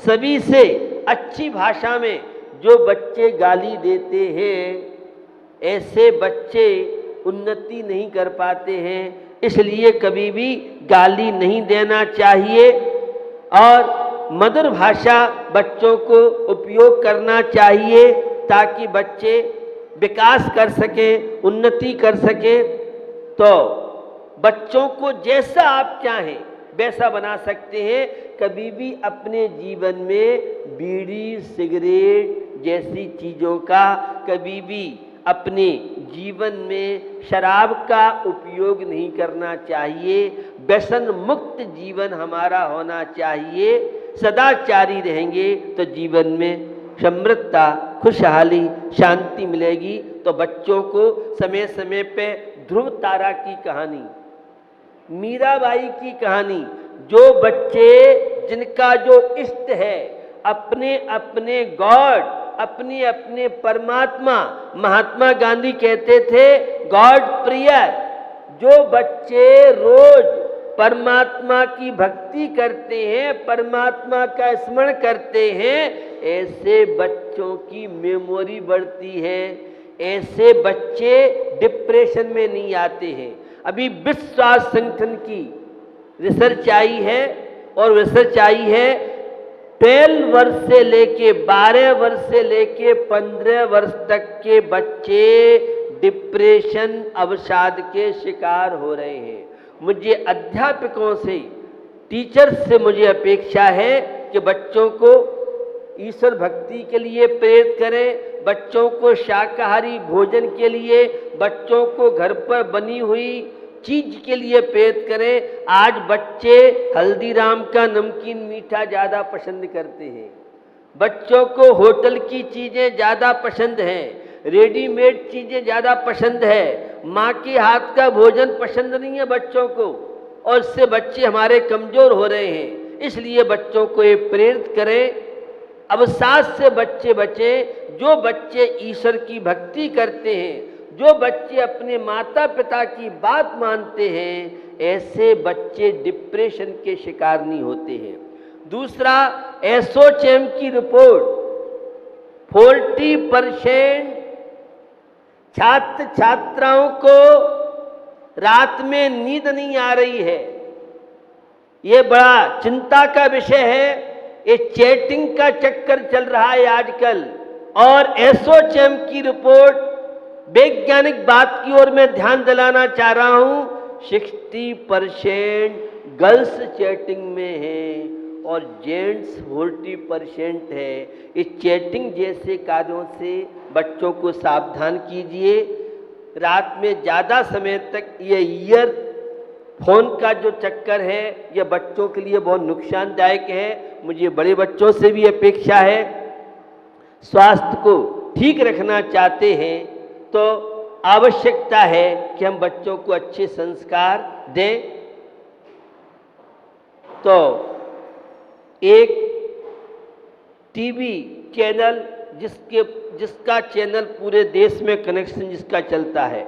सभी से अच्छी भाषा में जो बच्चे गाली देते हैं, ऐसे बच्चे उन्नति नहीं कर पाते हैं। इसलिए कभी भी गाली नहीं देना चाहिए और मधुर भाषा बच्चों को उपयोग करना चाहिए, ताकि बच्चे विकास कर सकें, उन्नति कर सकें। तो बच्चों को जैसा आप चाहें वैसा बना सकते हैं। कभी भी अपने जीवन में बीड़ी सिगरेट जैसी चीज़ों का, कभी भी अपने जीवन में शराब का उपयोग नहीं करना चाहिए। व्यसन मुक्त जीवन हमारा होना चाहिए। सदाचारी रहेंगे तो जीवन में समृद्धता, खुशहाली, शांति मिलेगी। तो बच्चों को समय समय पे ध्रुव तारा की कहानी, मीराबाई की कहानी, जो बच्चे जिनका जो इष्ट है, अपने अपने गॉड, अपने अपने परमात्मा, महात्मा गांधी कहते थे गॉड प्रियर, जो बच्चे रोज परमात्मा की भक्ति करते हैं, परमात्मा का स्मरण करते हैं, ऐसे बच्चों की मेमोरी बढ़ती है, ऐसे बच्चे डिप्रेशन में नहीं आते हैं। अभी विश्व स्वास्थ्य संगठन की रिसर्च आई है, और रिसर्च आई है 12 वर्ष से लेके 12 वर्ष से लेके 15 वर्ष तक के बच्चे डिप्रेशन अवसाद के शिकार हो रहे हैं। मुझे अध्यापकों से, टीचर्स से मुझे अपेक्षा है कि बच्चों को ईश्वर भक्ति के लिए प्रेरित करें, बच्चों को शाकाहारी भोजन के लिए, बच्चों को घर पर बनी हुई चीज के लिए प्रेरित करें। आज बच्चे हल्दीराम का नमकीन मीठा ज़्यादा पसंद करते हैं, बच्चों को होटल की चीज़ें ज़्यादा पसंद हैं, रेडीमेड चीज़ें ज़्यादा पसंद है, माँ के हाथ का भोजन पसंद नहीं है बच्चों को, और इससे बच्चे हमारे कमज़ोर हो रहे हैं। इसलिए बच्चों को ये प्रेरित करें, अवसाद से बच्चे बचें। जो बच्चे ईश्वर की भक्ति करते हैं, जो बच्चे अपने माता पिता की बात मानते हैं, ऐसे बच्चे डिप्रेशन के शिकार नहीं होते हैं। दूसरा, एसोचैम की रिपोर्ट, 40% छात्र छात्राओं को रात में नींद नहीं आ रही है। ये बड़ा चिंता का विषय है। ये चैटिंग का चक्कर चल रहा है आजकल, और एसोचैम की रिपोर्ट वैज्ञानिक बात की ओर मैं ध्यान दिलाना चाह रहा हूं, 60% गर्ल्स चैटिंग में है और जेंट्स 40% है। इस चैटिंग जैसे कार्यों से बच्चों को सावधान कीजिए। रात में ज़्यादा समय तक ये ईयर फोन का जो चक्कर है, यह बच्चों के लिए बहुत नुकसानदायक है। मुझे बड़े बच्चों से भी अपेक्षा है, स्वास्थ्य को ठीक रखना चाहते हैं तो आवश्यकता है कि हम बच्चों को अच्छे संस्कार दें। तो एक टीवी चैनल जिसका चैनल पूरे देश में कनेक्शन जिसका चलता है,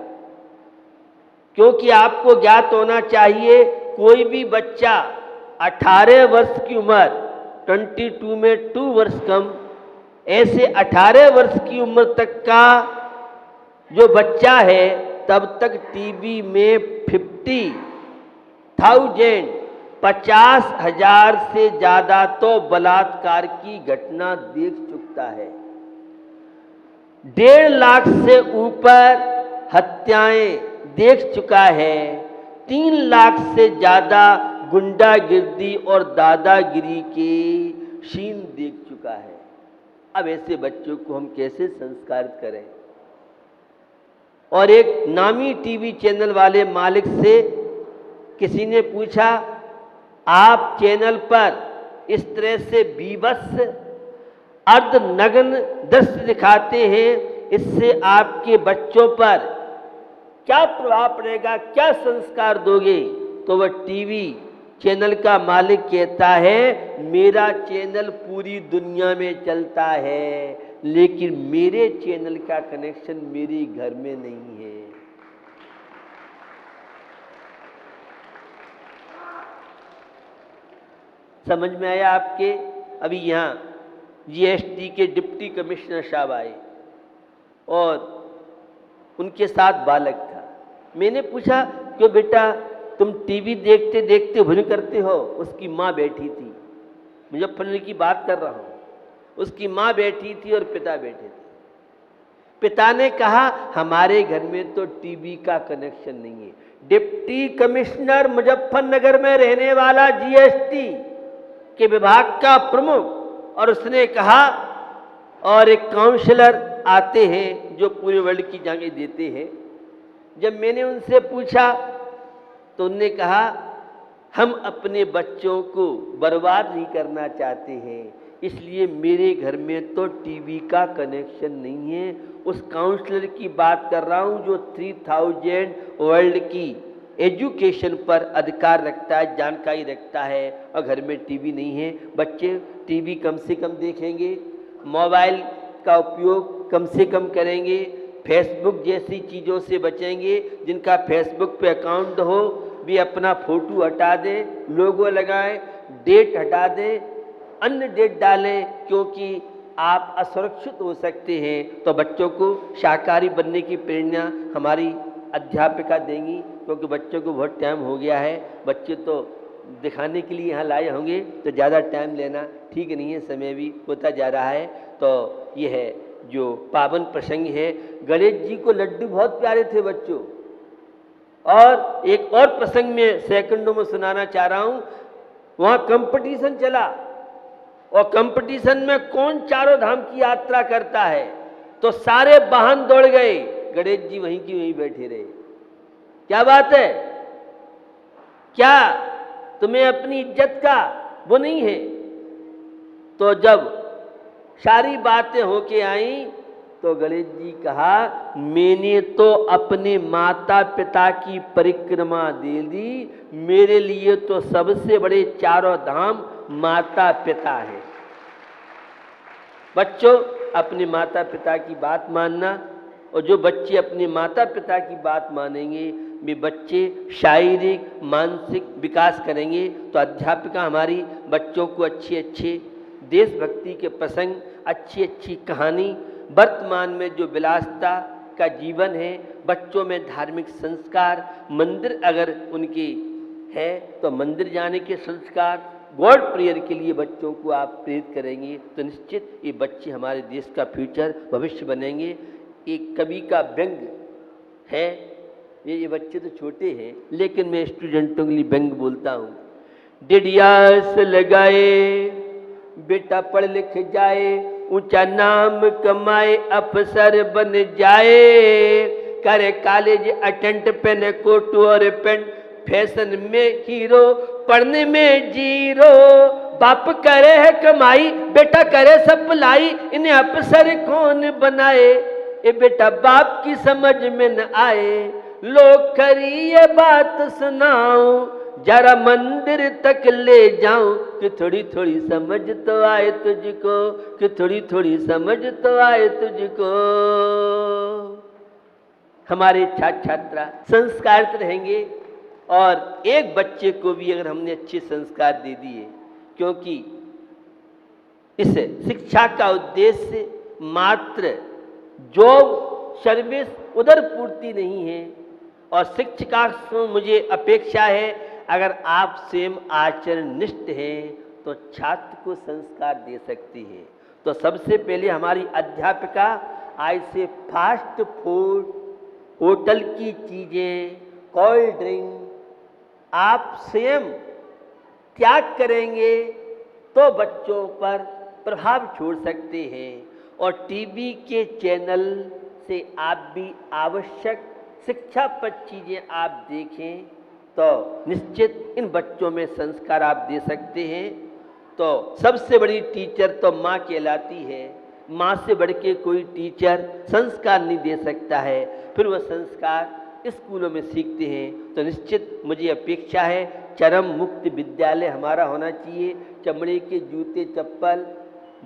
क्योंकि आपको ज्ञात होना चाहिए कोई भी बच्चा 18 वर्ष की उम्र, 22 में 2 वर्ष कम, ऐसे 18 वर्ष की उम्र तक का जो बच्चा है, तब तक टीवी में 50,000 से ज़्यादा तो बलात्कार की घटना देख चुका है। 1.5 लाख से ऊपर हत्याएं देख चुका है। 3 लाख से ज़्यादा गुंडागिर्दी और दादागिरी के सीन देख चुका है। अब ऐसे बच्चों को हम कैसे संस्कारित करें? और एक नामी टीवी चैनल वाले मालिक से किसी ने पूछा, आप चैनल पर इस तरह से बीभत्स अर्धनग्न दृश्य दिखाते हैं, इससे आपके बच्चों पर क्या प्रभाव पड़ेगा, क्या संस्कार दोगे? तो वह टीवी चैनल का मालिक कहता है, मेरा चैनल पूरी दुनिया में चलता है, लेकिन मेरे चैनल का कनेक्शन मेरे घर में नहीं है। समझ में आया आपके? अभी यहाँ जीएसटी के डिप्टी कमिश्नर साहब आए और उनके साथ बालक था। मैंने पूछा, क्यों बेटा तुम टीवी देखते देखते भोजन करते हो? उसकी माँ बैठी थी, मुजफ्फरनगर की बात कर रहा हूँ। उसकी माँ बैठी थी और पिता बैठे थे। पिता ने कहा, हमारे घर में तो टीवी का कनेक्शन नहीं है। डिप्टी कमिश्नर मुजफ्फरनगर में रहने वाला, जीएसटी के विभाग का प्रमुख, और उसने कहा, और एक काउंसलर आते हैं जो पूरे वर्ल्ड की जगह देते हैं। जब मैंने उनसे पूछा तो उन्होंने कहा, हम अपने बच्चों को बर्बाद नहीं करना चाहते हैं, इसलिए मेरे घर में तो टीवी का कनेक्शन नहीं है। उस काउंसलर की बात कर रहा हूं जो 3000 वर्ल्ड की एजुकेशन पर अधिकार रखता है, जानकारी रखता है, और घर में टीवी नहीं है। बच्चे टीवी कम से कम देखेंगे, मोबाइल का उपयोग कम से कम करेंगे, फेसबुक जैसी चीज़ों से बचेंगे। जिनका फेसबुक पे अकाउंट हो भी अपना फोटो हटा दें, लोगो लगाएं, डेट हटा दें, अन्य डेट डालें, क्योंकि आप असुरक्षित हो सकते हैं। तो बच्चों को शाकाहारी बनने की प्रेरणा हमारी अध्यापिका देंगी, क्योंकि बच्चों को बहुत टाइम हो गया है। बच्चे तो दिखाने के लिए यहाँ लाए होंगे, तो ज़्यादा टाइम लेना ठीक नहीं है, समय भी होता जा रहा है। तो ये है जो पावन प्रसंग है। गणेश जी को लड्डू बहुत प्यारे थे बच्चों। और एक और प्रसंग में सेकंडों में सुनाना चाह रहा हूँ। वहाँ कंपटीशन चला, और कंपटीशन में कौन चारों धाम की यात्रा करता है, तो सारे वाहन दौड़ गए, गणेश जी वहीं की वहीं बैठे रहे। क्या बात है? क्या तुम्हें अपनी इज्जत का वो नहीं है? तो जब सारी बातें होके आई तो गणेश जी कहा, मैंने तो अपने माता पिता की परिक्रमा दे दी, मेरे लिए तो सबसे बड़े चारों धाम माता पिता है। बच्चों, अपने माता पिता की बात मानना, और जो बच्चे अपने माता पिता की बात मानेंगे वे बच्चे शारीरिक मानसिक विकास करेंगे। तो अध्यापिका हमारी बच्चों को अच्छे अच्छे देशभक्ति के प्रसंग, अच्छी अच्छी कहानी, वर्तमान में जो विलासिता का जीवन है, बच्चों में धार्मिक संस्कार, मंदिर अगर उनके है तो मंदिर जाने के संस्कार, गॉड प्रेयर के लिए बच्चों को आप प्रेरित करेंगे, तो निश्चित ये बच्चे हमारे देश का फ्यूचर भविष्य बनेंगे। एक कवि का व्यंग है, ये बच्चे तो छोटे हैं लेकिन मैं स्टूडेंटों के लिए व्यंग बोलता हूँ। डिडियास लगाए बेटा पढ़ लिख जाए, ऊंचा नाम कमाए, अफसर बन जाए, करे कॉलेज अटेंड, पहने कोट और पेंट, फैशन में हीरो, पढ़ने में जीरो, बाप करे है कमाई, बेटा करे सप्लाई, इन्हें अफसर कौन बनाए, ये बेटा बाप की समझ में न आए, लोग खरी ये बात सुनाऊं, जरा मंदिर तक ले जाऊं, कि थोड़ी थोड़ी समझ तो आए तुझको, कि थोड़ी थोड़ी समझ तो आए तुझको। हमारे छात्र छात्रा संस्कारित रहेंगे, और एक बच्चे को भी अगर हमने अच्छे संस्कार दे दिए, क्योंकि इस शिक्षा का उद्देश्य मात्र जॉब सर्विस उधर पूर्ति नहीं है, और शिक्षिका से मुझे अपेक्षा है अगर आप स्वयं आचरणनिष्ठ हैं तो छात्र को संस्कार दे सकती है। तो सबसे पहले हमारी अध्यापिका आज से फास्ट फूड, होटल की चीज़ें, कोल्ड ड्रिंक आप स्वयं त्याग करेंगे तो बच्चों पर प्रभाव छोड़ सकते हैं, और टीवी के चैनल से आप भी आवश्यक शिक्षाप्रद चीज़ें आप देखें तो निश्चित इन बच्चों में संस्कार आप दे सकते हैं। तो सबसे बड़ी टीचर तो माँ कहलाती है, माँ से बढ़ के कोई टीचर संस्कार नहीं दे सकता है, फिर वह संस्कार स्कूलों में सीखते हैं। तो निश्चित मुझे अपेक्षा है चरम मुक्त विद्यालय हमारा होना चाहिए। चमड़े के जूते चप्पल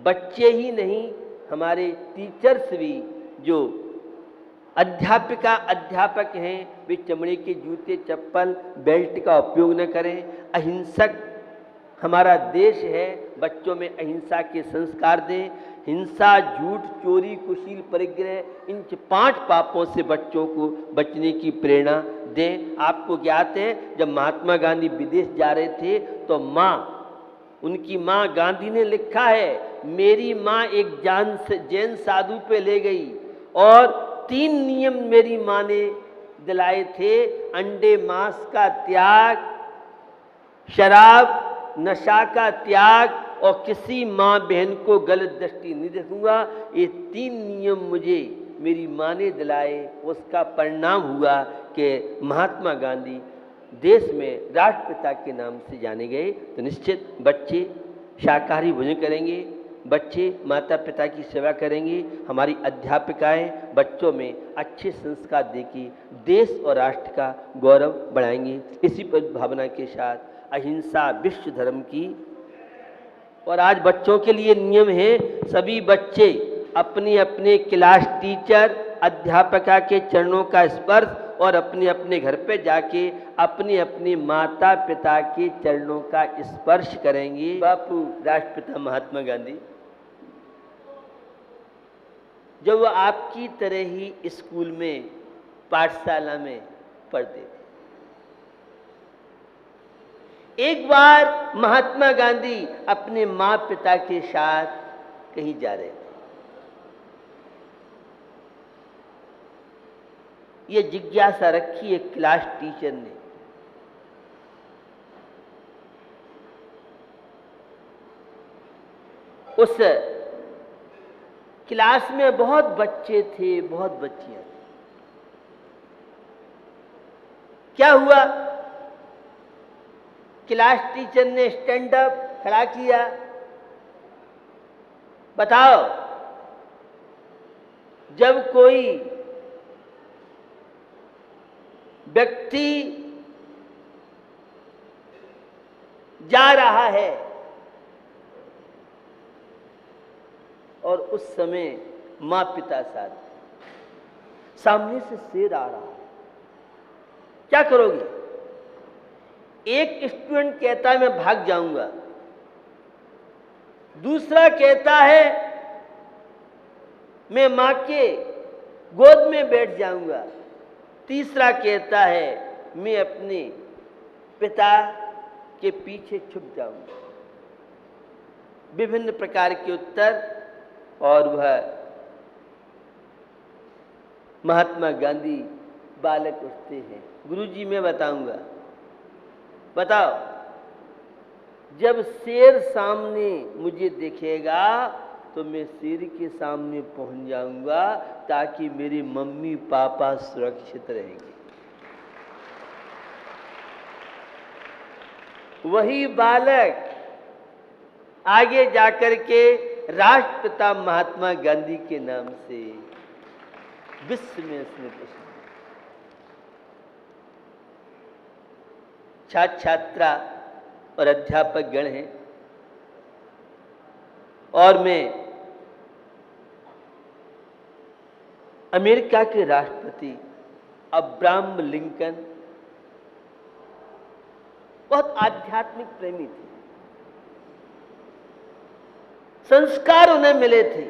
बच्चे ही नहीं, हमारे टीचर्स भी जो अध्यापिका अध्यापक हैं वे चमड़े के जूते चप्पल बेल्ट का उपयोग न करें, अहिंसक हमारा देश है, बच्चों में अहिंसा के संस्कार दें। हिंसा, झूठ, चोरी, कुशील, परिग्रह, इन 5 पापों से बच्चों को बचने की प्रेरणा दें। आपको ज्ञात है, जब महात्मा गांधी विदेश जा रहे थे तो उनकी माँ गांधी ने लिखा है, मेरी माँ एक जैन साधु पे ले गई और 3 नियम मेरी माँ ने दिलाए थे, अंडे मांस का त्याग, शराब नशा का त्याग और किसी माँ बहन को गलत दृष्टि नहीं देखूंगा। ये 3 नियम मुझे मेरी माँ ने दिलाए। उसका परिणाम हुआ कि महात्मा गांधी देश में राष्ट्रपिता के नाम से जाने गए। तो निश्चित बच्चे शाकाहारी भोजन करेंगे, बच्चे माता पिता की सेवा करेंगे, हमारी अध्यापिकाएं बच्चों में अच्छे संस्कार देके देश और राष्ट्र का गौरव बढ़ाएंगी। इसी पर भावना के साथ अहिंसा विश्व धर्म की। और आज बच्चों के लिए नियम है, सभी बच्चे अपने अपने क्लास टीचर अध्यापिका के चरणों का स्पर्श और अपने अपने घर पे जाके अपने अपने माता पिता के चरणों का स्पर्श करेंगे। बापू राष्ट्रपिता महात्मा गांधी जब वो आपकी तरह ही स्कूल में, पाठशाला में पढ़ते थे, एक बार महात्मा गांधी अपने माँ पिता के साथ कहीं जा रहे थे। ये जिज्ञासा रखी एक क्लास टीचर ने। उस क्लास में बहुत बच्चे थे, बहुत बच्चियां थी। क्या हुआ? क्लास टीचर ने स्टैंड अप खड़ा किया, बताओ जब कोई व्यक्ति जा रहा है और उस समय मां पिता साथ, सामने से शेर आ रहा है, क्या करोगे? एक स्टूडेंट कहता है मैं भाग जाऊंगा, दूसरा कहता है मैं मां के गोद में बैठ जाऊंगा, तीसरा कहता है मैं अपने पिता के पीछे छुप जाऊंगा। विभिन्न प्रकार के उत्तर। और वह महात्मा गांधी बालक उठते हैं, गुरुजी मैं बताऊंगा। बताओ, जब शेर सामने मुझे दिखेगा तो मैं शेर के सामने पहुंच जाऊंगा ताकि मेरे मम्मी पापा सुरक्षित रहेंगे। वही बालक आगे जाकर के राष्ट्रपिता महात्मा गांधी के नाम से विश्व में इसने प्रसिद्ध। छात्र छात्रा और अध्यापक गण हैं और मैं अमेरिका के राष्ट्रपति अब्राहम लिंकन बहुत आध्यात्मिक प्रेमी थे, संस्कार उन्हें मिले थे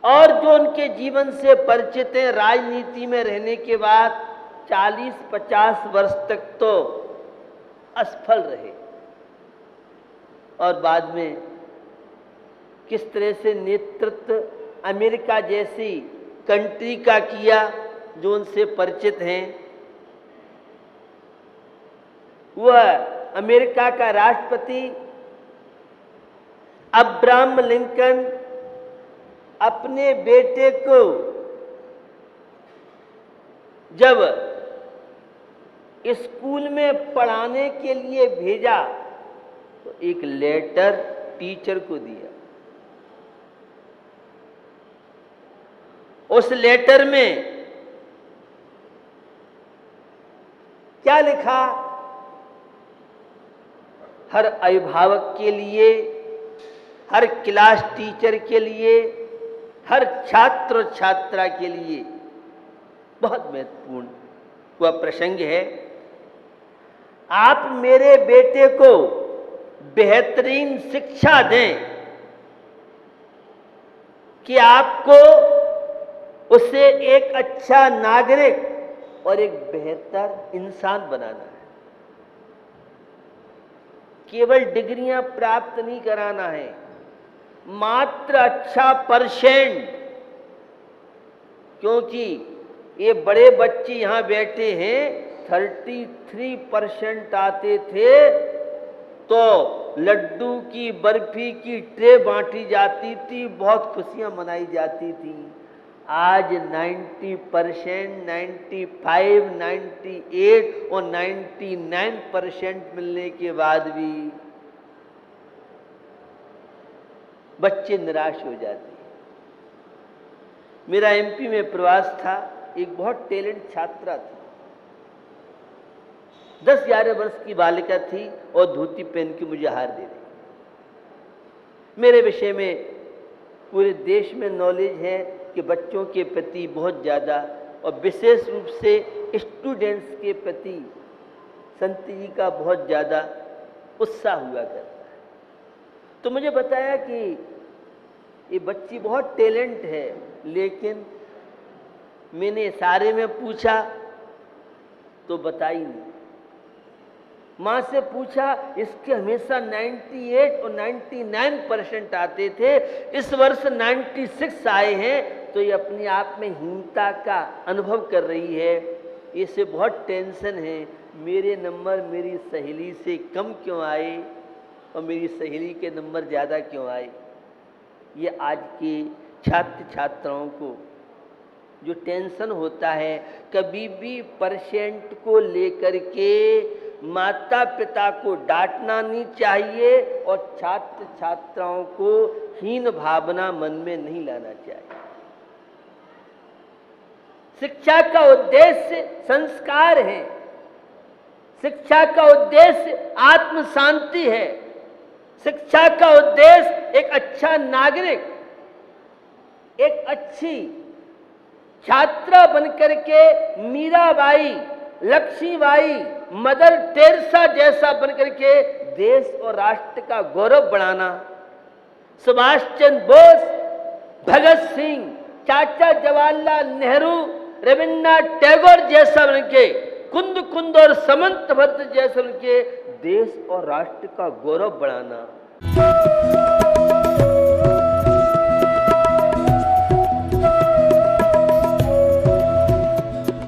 और जो उनके जीवन से परिचित हैं, राजनीति में रहने के बाद 40-50 वर्ष तक तो असफल रहे और बाद में किस तरह से नेतृत्व अमेरिका जैसी कंट्री का किया, जो उनसे परिचित हैं। वह अमेरिका का राष्ट्रपति अब्राहम लिंकन अपने बेटे को जब स्कूल में पढ़ाने के लिए भेजा तो एक लेटर टीचर को दिया। उस लेटर में क्या लिखा? हर अभिभावक के लिए, हर क्लास टीचर के लिए, हर छात्र छात्रा के लिए बहुत महत्वपूर्ण वह प्रसंग है। आप मेरे बेटे को बेहतरीन शिक्षा दें कि आपको उसे एक अच्छा नागरिक और एक बेहतर इंसान बनाना है। केवल डिग्रियां प्राप्त नहीं कराना है, मात्र अच्छा परसेंट। क्योंकि ये बड़े बच्चे यहां बैठे हैं, 33% आते थे तो लड्डू की बर्फी की ट्रे बांटी जाती थी, बहुत खुशियां मनाई जाती थी। आज 90%, 95, 98 और 99% मिलने के बाद भी बच्चे निराश हो जाते हैं। मेरा एमपी में प्रवास था, एक बहुत टैलेंट छात्रा थी, 10-11 वर्ष की बालिका थी और धोती पहन के मुझे हार दे रही। मेरे विषय में पूरे देश में नॉलेज है कि बच्चों के प्रति बहुत ज़्यादा और विशेष रूप से स्टूडेंट्स के प्रति संत जी का बहुत ज़्यादा उत्साह हुआ करता है। तो मुझे बताया कि ये बच्ची बहुत टैलेंट है, लेकिन मैंने इशारे में पूछा तो बताई नहीं। माँ से पूछा, इसके हमेशा 98 और 99% आते थे, इस वर्ष 96 आए हैं, तो ये अपने आप में हीनता का अनुभव कर रही है। इसे बहुत टेंशन है, मेरे नंबर मेरी सहेली से कम क्यों आए और मेरी सहेली के नंबर ज़्यादा क्यों आए। ये आज के छात्र छात्राओं को जो टेंशन होता है, कभी भी परसेंट को लेकर के माता पिता को डांटना नहीं चाहिए और छात्र छात्राओं को हीन भावना मन में नहीं लाना चाहिए। शिक्षा का उद्देश्य संस्कार है, शिक्षा का उद्देश्य आत्म शांति है, शिक्षा का उद्देश्य एक अच्छा नागरिक, एक अच्छी छात्रा बनकर के मीराबाई, लक्ष्मीबाई, मदर टेरेसा जैसा बनकर के देश और राष्ट्र का गौरव बढ़ाना। सुभाष चंद्र बोस, भगत सिंह, चाचा जवाहरलाल नेहरू, रविन्द्रनाथ टैगोर जैसा बनके, कुंद कुंद और समंत भद्र जैसा बनके देश और राष्ट्र का गौरव बढ़ाना।